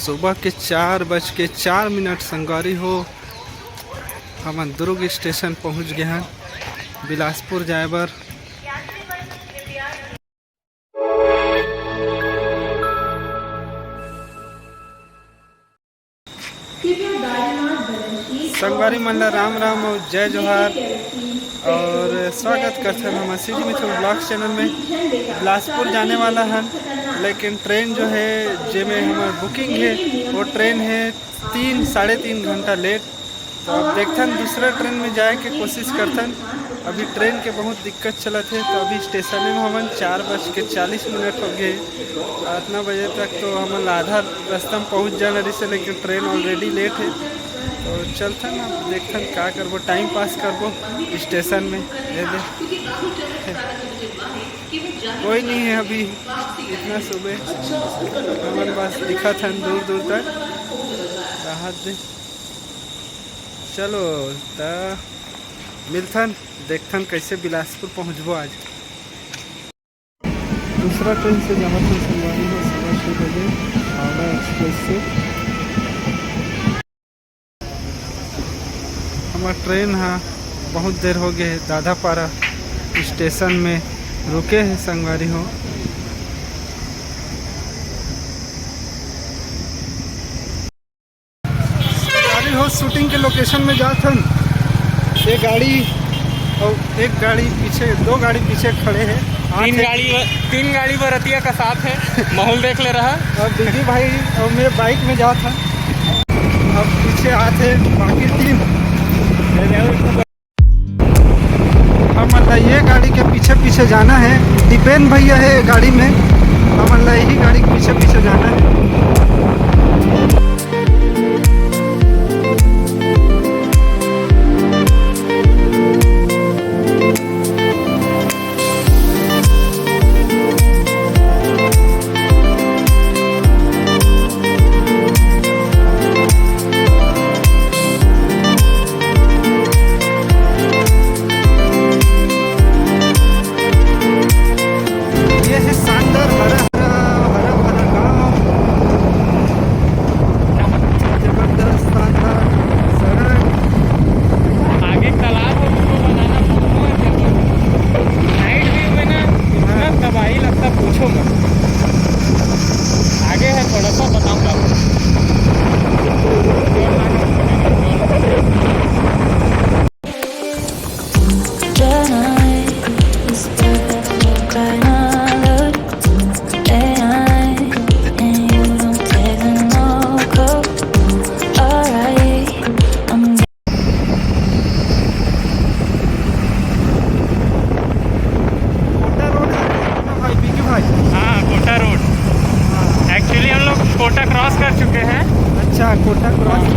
सुबह के 4:04 संगवारी हो हमन दुर्ग स्टेशन पहुंच गए हैं बिलासपुर जाए बर। संगवारी मन ला राम राम और जय जोहार और स्वागत करते हैं हम सिटी मिथुन ब्लॉग चैनल में। बिलासपुर जाने वाला है, लेकिन ट्रेन जो है जिसमें हमारी बुकिंग है वो ट्रेन है 3-3.5 घंटा लेट। तो अब देखते हैं दूसरा ट्रेन में जाए के कोशिश करते हैं। अभी ट्रेन के बहुत दिक्कत चलत है, तो अभी स्टेशन में हम 4:40 हो गए। इतना बजे तक तो हम आधा रास्ता में पहुँच जाना रही से, लेकिन ट्रेन ऑलरेडी लेट है। तो चलते हैं अब देखते हैं क्या करबो, टाइम पास करबो स्टेशन में। दे कोई नहीं है अभी इतना सुबह, हमारे पास दिखा था दूर दूर तक राहत दे। चलो तो मिलथन देखथन कैसे बिलासपुर पहुँचबो आज। दूसरा ट्रेन से जहाँ पर संगवारी हो 6:30 बजे हावड़ा एक्सप्रेस से हमारा ट्रेन है। बहुत देर हो गए दादापारा स्टेशन में रुके हैं संगवारी हो। संगवारी हो शूटिंग के लोकेशन में जाते हैं। एक गाड़ी और एक गाड़ी पीछे, 2 गाड़ी पीछे खड़े हैं। 3 गाड़ी बरतिया का साथ है। माहौल देख ले रहा। और दीदी भाई और मेरे बाइक में जाता अब पीछे आते बाकी 3। हम ये गाड़ी के पीछे पीछे जाना है। दीपेन भैया है गाड़ी में, हम यही गाड़ी के पीछे पीछे जाना है। कोटा क्रॉस कर चुके हैं। अच्छा, कोटा क्रॉस।